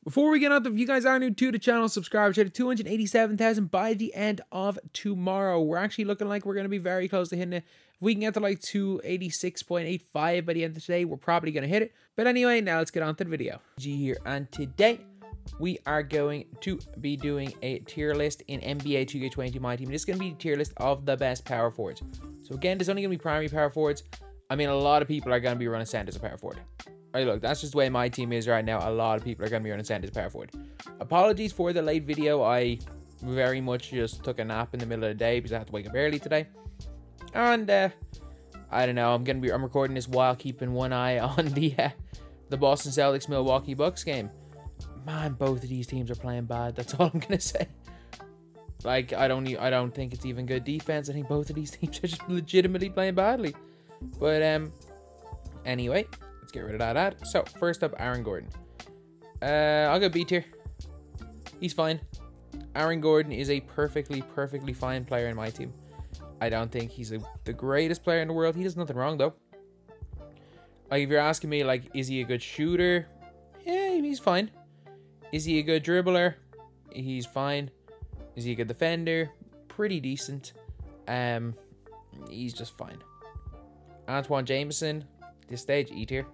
Before we get on, if you guys are new to the channel, subscribe to 287,000 by the end of tomorrow. We're actually looking like we're going to be very close to hitting it. If we can get to like 286.85 by the end of today, we're probably going to hit it. But anyway, now let's get on to the video. G here, and today we are going to be doing a tier list in NBA 2K22 MyTEAM. This is going to be a tier list of the best power forwards. So again, there's only going to be primary power forwards. I mean, a lot of people are going to be running center as a power forward. Right, look, that's just the way my team is right now. A lot of people are going to be running center as power forward. Apologies for the late video. I very much just took a nap in the middle of the day because I had to wake up early today. And I don't know. I'm recording this while keeping one eye on the Boston Celtics Milwaukee Bucks game. Man, both of these teams are playing bad. That's all I'm gonna say. Like, I don't think it's even good defense. I think both of these teams are just legitimately playing badly. But anyway, let's get rid of that ad. So first up, Aaron Gordon. I'll go B tier. He's fine. Aaron Gordon is a perfectly fine player in my team. I don't think he's the greatest player in the world. He does nothing wrong though. Like, if you're asking me, like, is he a good shooter? Yeah, he's fine. Is he a good dribbler? He's fine. Is he a good defender? Pretty decent. He's just fine. Antoine Jameson, this stage, E tier.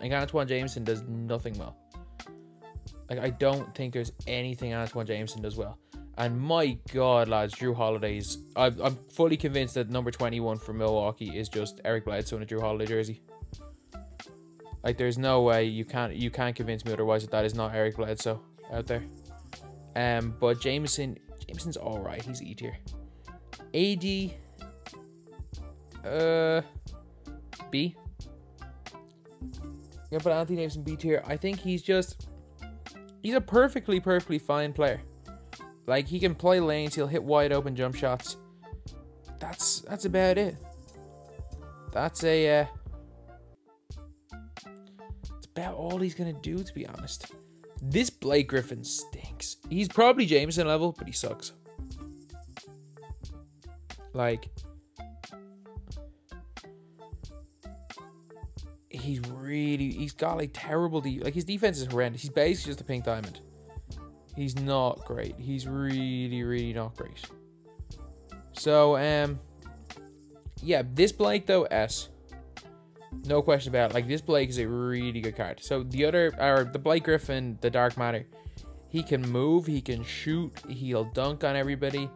Like, Antoine Jameson does nothing well. Like, I don't think there's anything Antoine Jameson does well. And my God, lads, Jrue Holiday's... I'm fully convinced that number 21 for Milwaukee is just Eric Bledsoe in a Jrue Holiday jersey. Like, there's no way you can't convince me otherwise that is not Eric Bledsoe out there. But Jameson's all right. He's E tier. AD, B. I'm gonna put Anthony Davis in B tier. I think he's a perfectly fine player. Like, he can play lanes, he'll hit wide open jump shots. That's about it. That's about all he's gonna do, to be honest. This Blake Griffin stinks. He's probably Jameson level, but he sucks. Like, he's got like terrible like, his defense is horrendous. He's basically just a pink diamond. He's not great. He's really not great. So yeah, this Blake though, S. No question about it. Like, this Blake is a really good card. So the Blake Griffin, the Dark Matter, he can move, he can shoot, he'll dunk on everybody.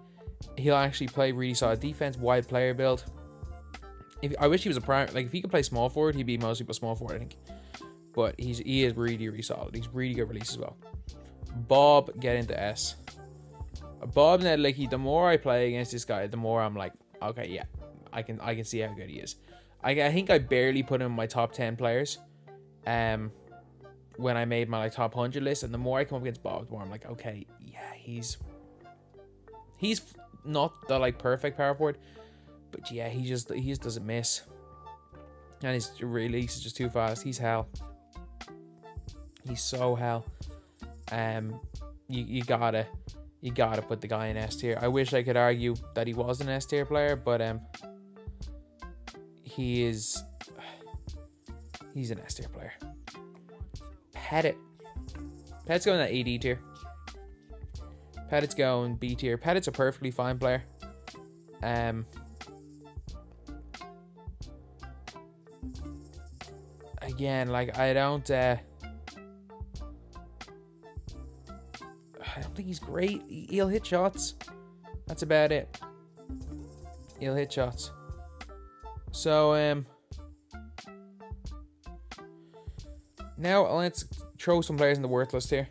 He'll actually play really solid defense, wide player build. I wish he was a prime. Like, if he could play small forward, he'd be most people's small forward, I think. But he is really solid. He's really good release as well. Bob, get into S. Bob, now, like, the more I play against this guy, the more I'm like, okay, yeah, I can see how good he is. I think I barely put him in my top 10 players when I made my like top 100 list, and the more I come up against Bob, the more I'm like, okay, yeah, he's not the like perfect power forward, but yeah, he just doesn't miss, and his release is just too fast. He's hell. He's so hell. You gotta put the guy in S tier. I wish I could argue that he was an S tier player, but he's an S tier player. Pet's going at AD tier. Pettit's going B tier. Pettit's a perfectly fine player. Again, like, I don't think he's great. He'll hit shots. That's about it. He'll hit shots. So now let's throw some players in the worthless here.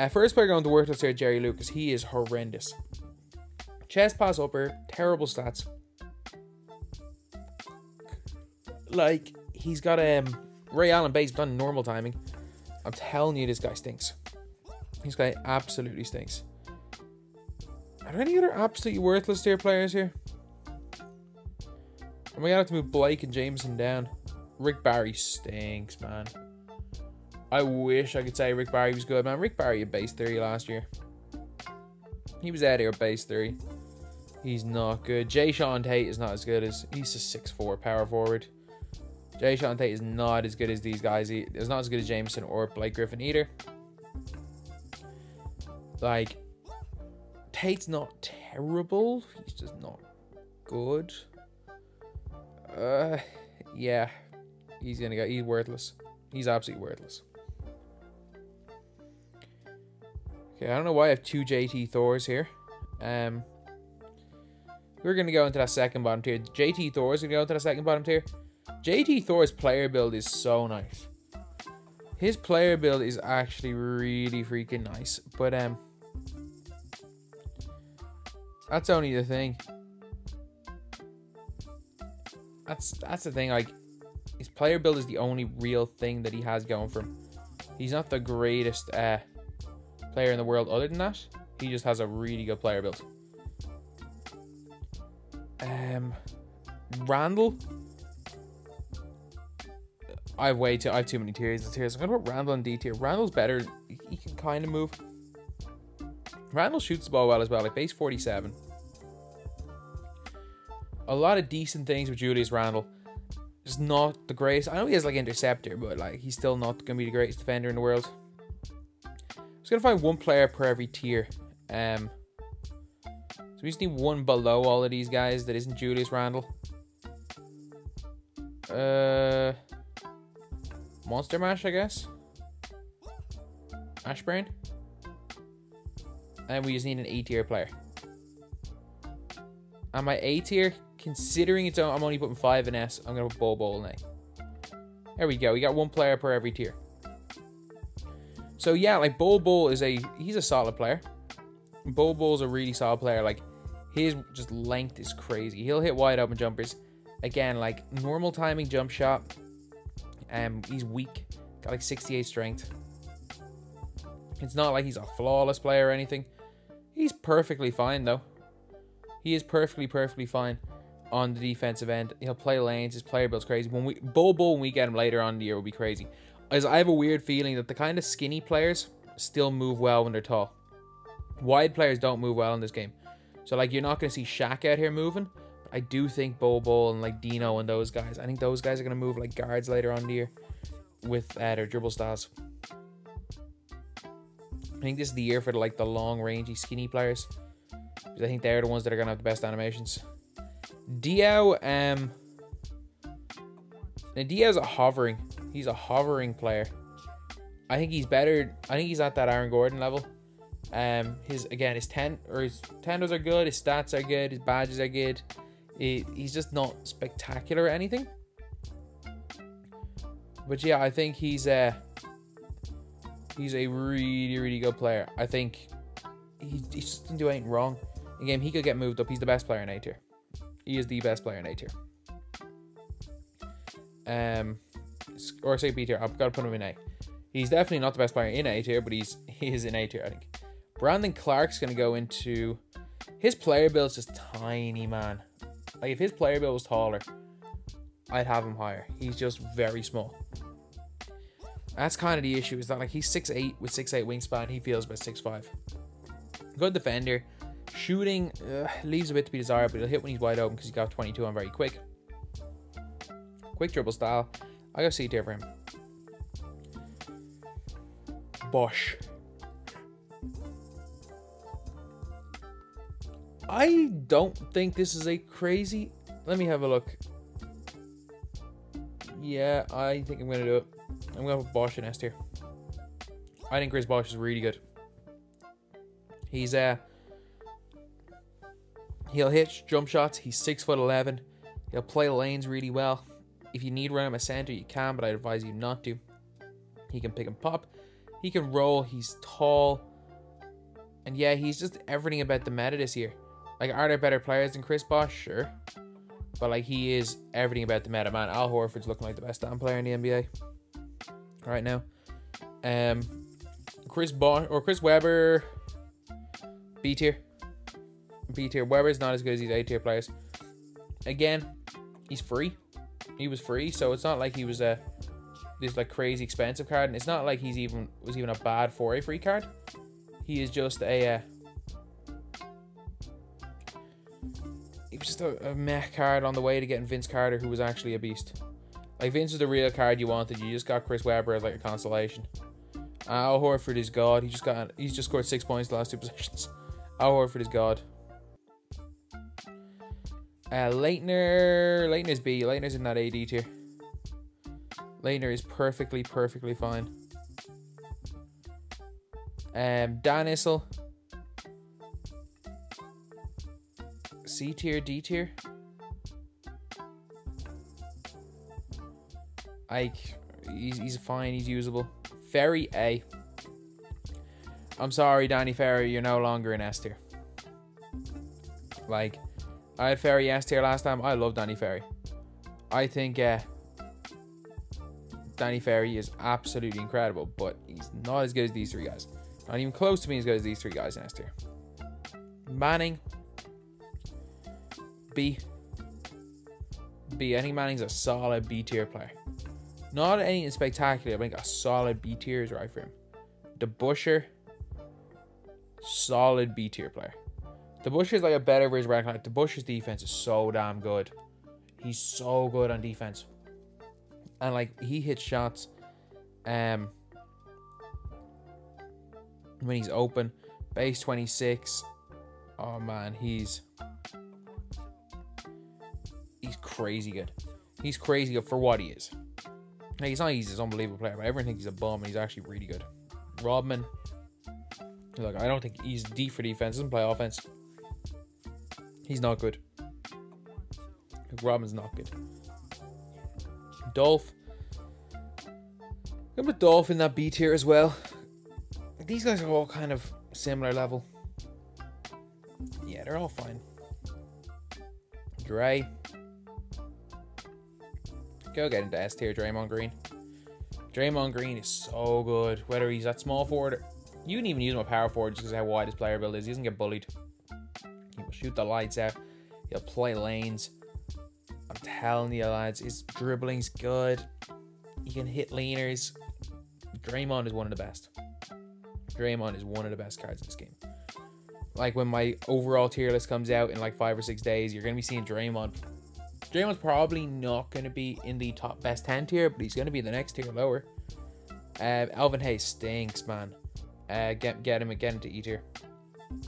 First player going to worthless here, Jerry Lucas. He is horrendous. Chest pass upper, terrible stats. Like, he's got Ray Allen based on normal timing. I'm telling you, this guy stinks. This guy absolutely stinks. Are there any other absolutely worthless tier players here? I'm gonna have to move Blake and Jameson down. Rick Barry stinks, man. I wish I could say Rick Barry was good, man. Rick Barry at base 30 last year. He was out here at base 3. He's not good. Jay Sean Tate is not as good as... He's a 6'4" power forward. Jason Tate is not as good as these guys. He's not as good as Jameson or Blake Griffin either. Like, Tate's not terrible. He's just not good. Yeah. He's worthless. He's absolutely worthless. Okay, I don't know why I have 2 JT Thors here. We're going to go into that second bottom tier. JT Thor's going to go into that second bottom tier. JT Thor's player build is so nice. His player build is actually really freaking nice. But, that's only the thing. That's the thing, like, his player build is the only real thing that he has going for him. He's not the greatest, player in the world other than that. He just has a really good player build. Randall. I have too many tiers. I'm gonna put Randall in D tier. Randall's better. He can kind of move. Randall shoots the ball well as well, like base 47. A lot of decent things with Julius Randle. Just not the greatest. I know he has like interceptor, but like he's still not gonna be the greatest defender in the world. I'm just gonna find one player per every tier. So we just need one below all of these guys that isn't Julius Randle. Monster Mash, I guess. Ashburn. And we just need an A tier player. And my A tier, considering it's I'm only putting 5 in S, I'm gonna put Bowl in A. There we go. We got one player per every tier. So yeah, like Bull is he's a solid player. Bull's a really solid player. Like his just length is crazy. He'll hit wide open jumpers. Again, like normal timing jump shot. He's weak. Got like 68 strength. It's not like he's a flawless player or anything. He's perfectly fine though. He is perfectly fine on the defensive end. He'll play lanes. His player build's crazy. When we get him later on in the year will be crazy. As I have a weird feeling that the kind of skinny players still move well when they're tall. Wide players don't move well in this game. So like you're not going to see Shaq out here moving. But I do think Bull and like Dino and those guys. I think those guys are going to move like guards later on in the year with their dribble styles. I think this is the year for the long rangy skinny players. Because I think they're the ones that are going to have the best animations. Dio, Dio's a hovering. He's a hovering player. I think he's better. I think he's at that Aaron Gordon level. His tendos are good. His stats are good. His badges are good. He's just not spectacular or anything. But yeah, I think he's a really good player. I think he just didn't do anything wrong. In game, he could get moved up. He's the best player in A tier. He is the best player in A tier. Or say B tier. I've got to put him in A. He's definitely not the best player in A tier, but he is in A tier, I think. Brandon Clark's going to go into... His player build's just tiny, man. Like, if his player build was taller, I'd have him higher. He's just very small. That's kind of the issue, is that, like, he's 6'8" with 6'8" wingspan. He feels about 6'5". Good defender. Shooting leaves a bit to be desired, but he'll hit when he's wide open because he's got 22 on very quick. Quick dribble style. I go C tier for him. Bosch. I don't think this is a crazy... Let me have a look. Yeah, I think I'm going to do it. I'm going to put Bosch in S tier. I think Chris Bosch is really good. He's he'll hit jump shots. He's 6'11". He'll play lanes really well. If you need run him a center, you can, but I advise you not to. He can pick and pop. He can roll. He's tall. And yeah, he's just everything about the meta this year. Like, are there better players than Chris Bosh? Sure. But, like, he is everything about the meta, man. Al Horford's looking like the best damn player in the NBA right now. Chris Webber, B tier. B tier. Webber's not as good as these A tier players. Again, he's free. He was free, so it's not like he was this like crazy expensive card, and it's not like was even a bad for a free card. He is just a he was just a meh card on the way to getting Vince Carter, who was actually a beast. Like, Vince was the real card you wanted. You just got Chris Webber as like a consolation. Al Horford is God. He's just scored 6 points the last 2 possessions. Al Horford is God. Leitner's B. Leitner's in that AD tier. Leitner is perfectly fine. Dan Issel. C tier, D tier. Ike, he's fine, he's usable. Ferry A. I'm sorry, Danny Ferry, you're no longer in S tier. Like, I had Ferry S tier last time. I love Danny Ferry. I think Danny Ferry is absolutely incredible, but he's not as good as these 3 guys. Not even close to being as good as these 3 guys in S tier. Manning. B. I think Manning's a solid B tier player. Not anything spectacular. I think a solid B tier is right for him. DeBuscher, solid B tier player. DeBuscher is like a better version of Ragnar. DeBuscher's defense is so damn good. He's so good on defense. And like, he hits shots when he's open. Base 26. Oh man, he's crazy good. He's crazy good for what he is. Like, it's not he's this unbelievable player, but everyone thinks he's a bum, and he's actually really good. Rodman. Look, I don't think he's deep for defense. Doesn't play offense. He's not good. Rodman's not good. Dolph. I'm with Dolph in that B tier as well. These guys are all kind of similar level. Yeah, they're all fine. Dre. Go get into S tier, Draymond Green. Draymond Green is so good. Whether he's at small forward, you can even use him at power forward just because of how wide his player build is. He doesn't get bullied. He will shoot the lights out. He'll play lanes. I'm telling you, lads, his dribbling's good. He can hit leaners. Draymond is one of the best. Draymond is one of the best cards in this game. Like, when my overall tier list comes out in like 5 or 6 days, you're going to be seeing Draymond. Draymond's probably not going to be in the top best 10 tier, but he's going to be in the next tier lower. Alvin Hayes stinks, man. Get into E tier.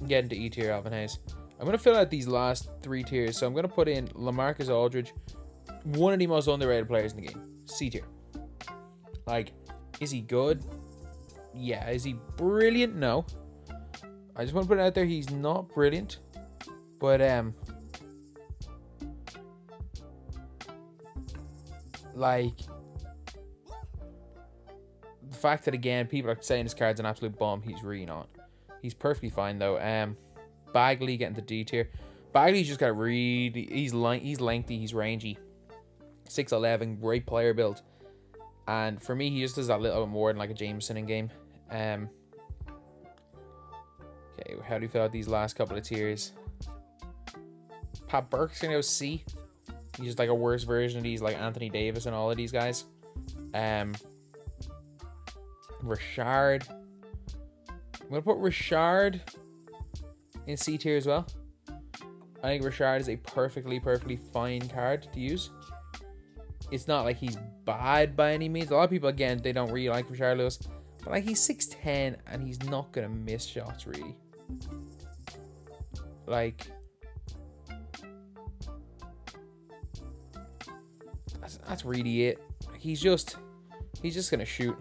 Get into E tier, Alvin Hayes. I'm going to fill out these last 3 tiers. So I'm going to put in Lamarcus Aldridge, one of the most underrated players in the game. C tier. Like, is he good? Yeah. Is he brilliant? No. I just want to put it out there, he's not brilliant. But, like, the fact that, again, people are saying this card's an absolute bomb, he's really not. He's perfectly fine, though. Bagley getting to D tier. Bagley's just got really... He's lengthy, he's rangy. 6'11", great player build. And for me, he just does that little bit more than, like, a Jameson in game. Okay, how do you fill out these last couple of tiers? Pat Burke's gonna go C. He's just like a worse version of these, like Anthony Davis and all of these guys. Richard. I'm gonna put Richard in C tier as well. I think Richard is a perfectly fine card to use. It's not like he's bad by any means. A lot of people, again, they don't really like Richard Lewis. But like, he's 6'10", and he's not gonna miss shots, really. Like, that's really it. He's just gonna shoot.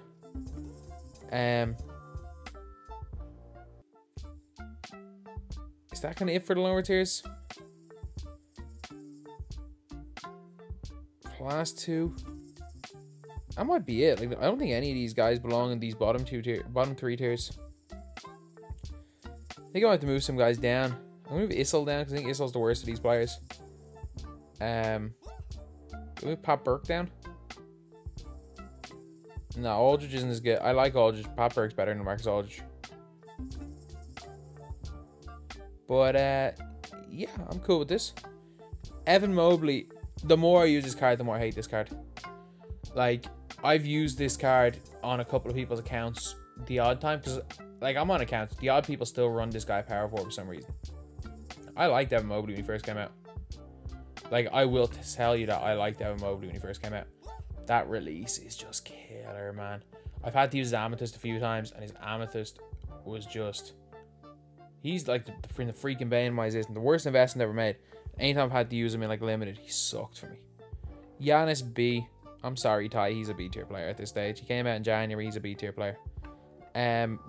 Is that kind of it for the lower tiers? Class 2. That might be it. Like, I don't think any of these guys belong in these bottom 3 tiers. I think I have to move some guys down. I'm gonna move Issel down because I think Issel's the worst of these players. Move Pat Burke down. No, Aldridge isn't as good. I like Aldridge. Pat Burke's better than Marcus Aldridge. But yeah, I'm cool with this. Evan Mobley. The more I use this card, the more I hate this card. Like, I've used this card on a couple of people's accounts the odd time because, like, I'm on accounts. The odd people still run this guy power forward for some reason. I liked Evan Mobley when he first came out. Like, I will tell you that I liked Evan Mobley when he first came out. That release is just killer, man. I've had to use his Amethyst a few times, and his Amethyst was just... He's like the freaking bane of my existence. The worst investment ever made. Anytime I've had to use him in like limited, he sucked for me. Giannis B. I'm sorry, Ty. He's a B tier player at this stage. He came out in January. He's a B tier player.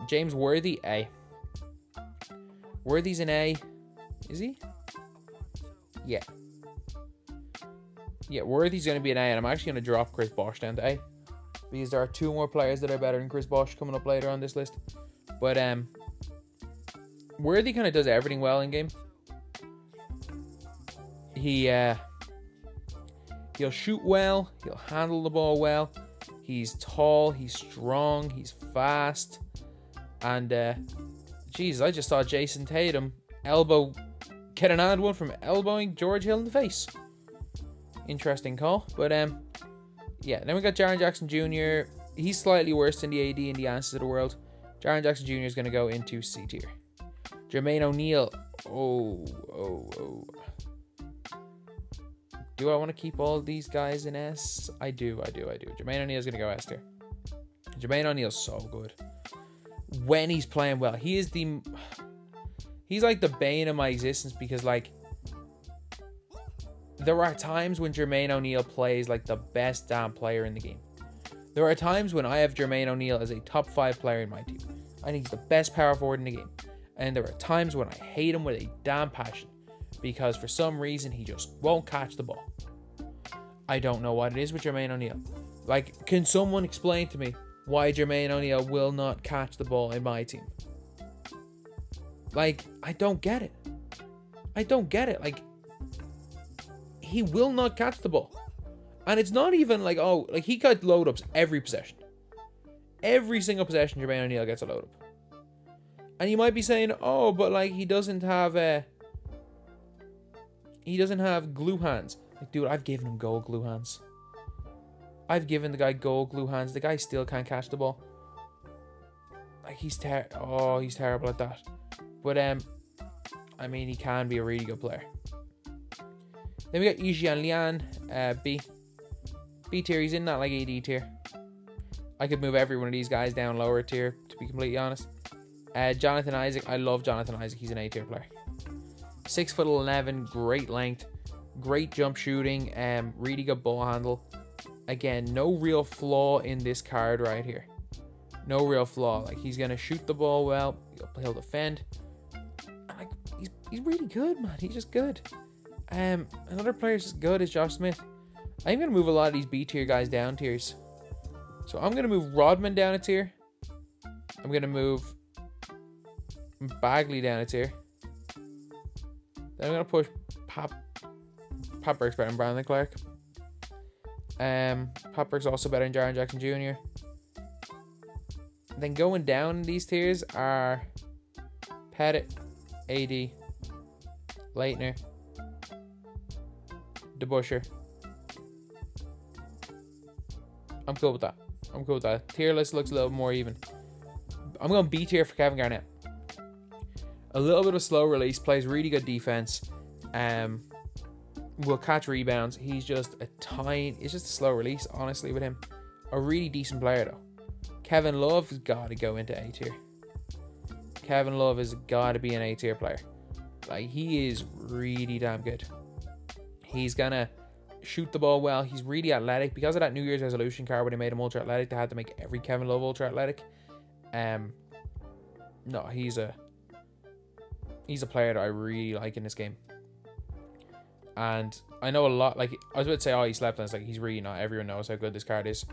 James Worthy, A. Worthy's an A. Is he? Yeah. Yeah, Worthy's going to be an A, and I'm actually going to drop Chris Bosh down to A. Because there are 2 more players that are better than Chris Bosh coming up later on this list. But, Worthy kind of does everything well in game. He'll shoot well. He'll handle the ball well. He's tall. He's strong. He's fast. And, Jesus, I just saw Jason Tatum get an and one from elbowing George Hill in the face. Interesting call. But, yeah. Then we got Jaron Jackson Jr. He's slightly worse than the AD and the Answers of the world. Jaron Jackson Jr. is going to go into C tier. Jermaine O'neill. Oh. Do I want to keep all these guys in S? I do. Jermaine O'Neill's going to go S tier. Jermaine O'Neill's so good. When he's playing well. He's like the bane of my existence because, like, there are times when Jermaine O'Neill plays like the best damn player in the game. There are times when I have Jermaine O'Neill as a top 5 player in my team. I think he's the best power forward in the game. And there are times when I hate him with a damn passion because for some reason he just won't catch the ball. I don't know what it is with Jermaine O'Neill. Like, can someone explain to me why Jermaine O'Neill will not catch the ball in my team? Like, I don't get it. Like, he will not catch the ball. And it's not even like, oh, like he got load ups every possession. Every single possession Jermaine O'Neill gets a load up. And you might be saying, oh, but like he doesn't have glue hands. Like, dude, I've given him gold glue hands. I've given the guy gold glue hands. The guy still can't catch the ball. Like, he's terrible at that. But I mean, he can be a really good player. Then we got Yijian Lian, B. B tier. He's in that like AD tier. I could move every one of these guys down lower tier, to be completely honest. Jonathan Isaac. I love Jonathan Isaac. He's an A tier player. 6'11", great length, great jump shooting, really good ball handle. Again, no real flaw in this card right here. No real flaw. Like, he's gonna shoot the ball well. He'll defend. Like, he's really good, man. He's just good. Another player as good as Josh Smith. I'm gonna move a lot of these B tier guys down tiers. So I'm gonna move Rodman down a tier. I'm gonna move Bagley down a tier. Then I'm gonna push Pat Burke's better than Brandon Clark. Pat Burke's also better than Jaron Jackson Jr. Then going down these tiers are Pettit, AD, Leitner, DeBuscher. I'm cool with that. Tier list looks a little more even. I'm going B tier for Kevin Garnett. A little bit of slow release, plays really good defense. Will catch rebounds. He's just it's just a slow release, honestly, with him. A really decent player, though. Kevin Love has got to go into A tier. Kevin Love has got to be an A tier player. Like, he is really damn good. He's gonna shoot the ball well. He's really athletic. Because of that New Year's resolution card where they made him ultra athletic, they had to make every Kevin Love ultra athletic. No, he's a player that I really like in this game. And I know a lot, like, I was about to say, oh, he slept, and it's like, he's really not. Everyone knows how good this card is.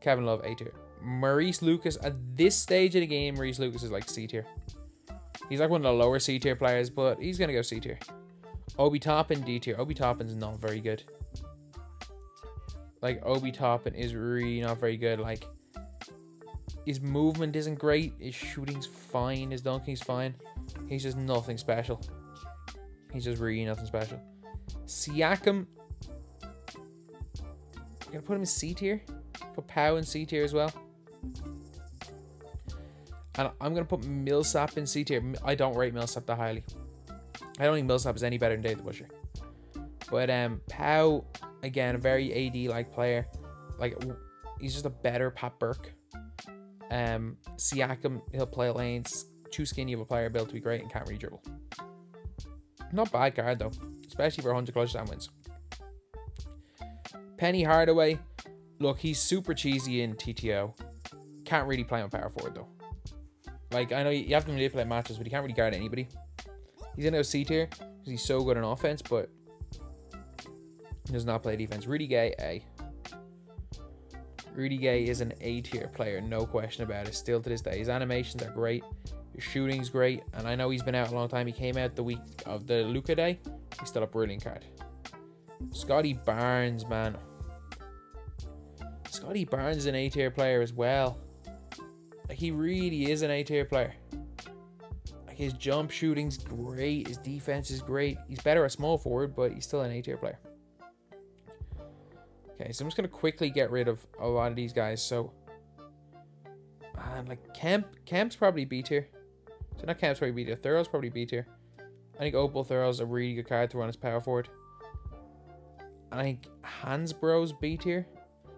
Kevin Love, A tier. Maurice Lucas, at this stage of the game, Maurice Lucas is like C tier. He's like one of the lower C tier players, but he's going to go C tier. Obi Toppin, D tier. Obi Toppin's not very good. Like, Obi Toppin is really not very good. Like, his movement isn't great. His shooting's fine. His dunking's fine. He's just nothing special. He's just really nothing special. Siakam, I'm going to put him in C tier. Put Powell in C tier as well. And I'm going to put Millsap in C tier. I don't rate Millsap that highly. I don't think Millsap is any better than David Busher. But Powell, again, a very AD-like player. like, he's just a better Pat Burke. Siakam, he'll play lanes. Too skinny of a player, built to be great and can't really dribble. Not bad card though, especially for 100 clutch down wins. Penny Hardaway, look, he's super cheesy in TTO. Can't really play on power forward though. Like, I know you have to manipulate matches, but he can't really guard anybody. He's in a C tier because he's so good on offense, but he does not play defense. Rudy Gay, A. Rudy Gay is an A tier player, no question about it. Still to this day, his animations are great. His shooting's great, and I know he's been out a long time. He came out the week of the Luka day. He's still a brilliant card. Scotty Barnes, man. Scotty Barnes is an A tier player as well. Like, he really is an A tier player. Like, his jump shooting's great. His defense is great. He's better at small forward, but he's still an A tier player. Okay, so I'm just going to quickly get rid of a lot of these guys. So, man, like, Kemp's probably B tier. So not Kemp's probably B tier. Thurl's probably B tier. I think Opal Thurl's a really good card to run as power forward. I think Hansbrough's B tier.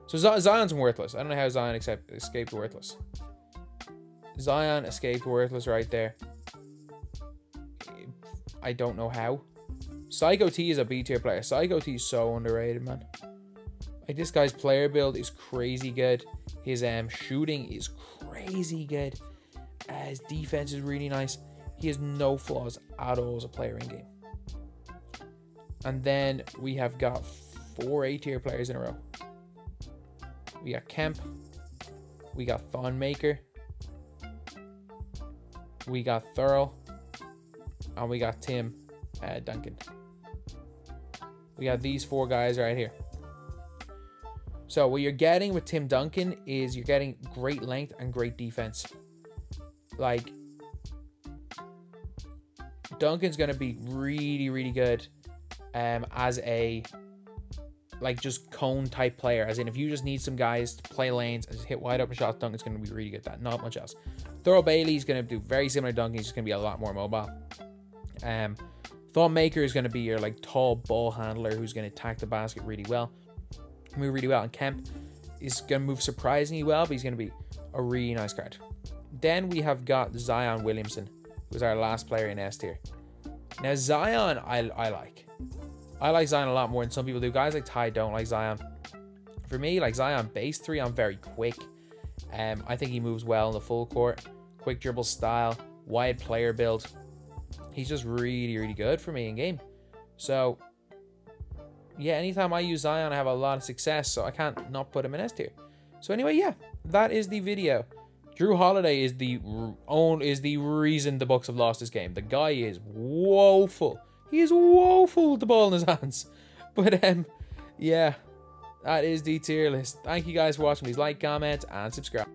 So Zion's worthless. I don't know how Zion escaped worthless. Zion escaped worthless right there. I don't know how. Psycho T is a B tier player. Psycho T is so underrated, man. Like, this guy's player build is crazy good. His shooting is crazy good. His defense is really nice. He has no flaws at all as a player in game. And then we have got 4 A tier players in a row. We got Kemp. We got Thonmaker. We got Thurl. And we got Tim Duncan. We got these 4 guys right here. So what you're getting with Tim Duncan is you're getting great length and great defense. Like, Duncan's going to be really, really good as a, like, just cone type player. As in, if you just need some guys to play lanes and just hit wide open shots, Duncan's going to be really good at that. Not much else. Thurl Bailey's going to do very similar to Duncan. He's just going to be a lot more mobile. Thonmaker is going to be your, like, tall ball handler who's going to attack the basket really well. Move really well. And Kemp is going to move surprisingly well, but he's going to be a really nice card. Then we have got Zion Williamson, who's our last player in S tier. Now, Zion, I like. I like Zion a lot more than some people do. Guys like Ty don't like Zion. For me, like, Zion base 3, I'm very quick. I think he moves well in the full court. Quick dribble style, wide player build. He's just really, really good for me in game. So, yeah, anytime I use Zion, I have a lot of success. So I can't not put him in S tier. So anyway, yeah, that is the video. Drew Holiday is the reason the Bucks have lost this game. The guy is woeful. He is woeful with the ball in his hands. But yeah, that is the tier list. Thank you guys for watching. Please like, comment, and subscribe.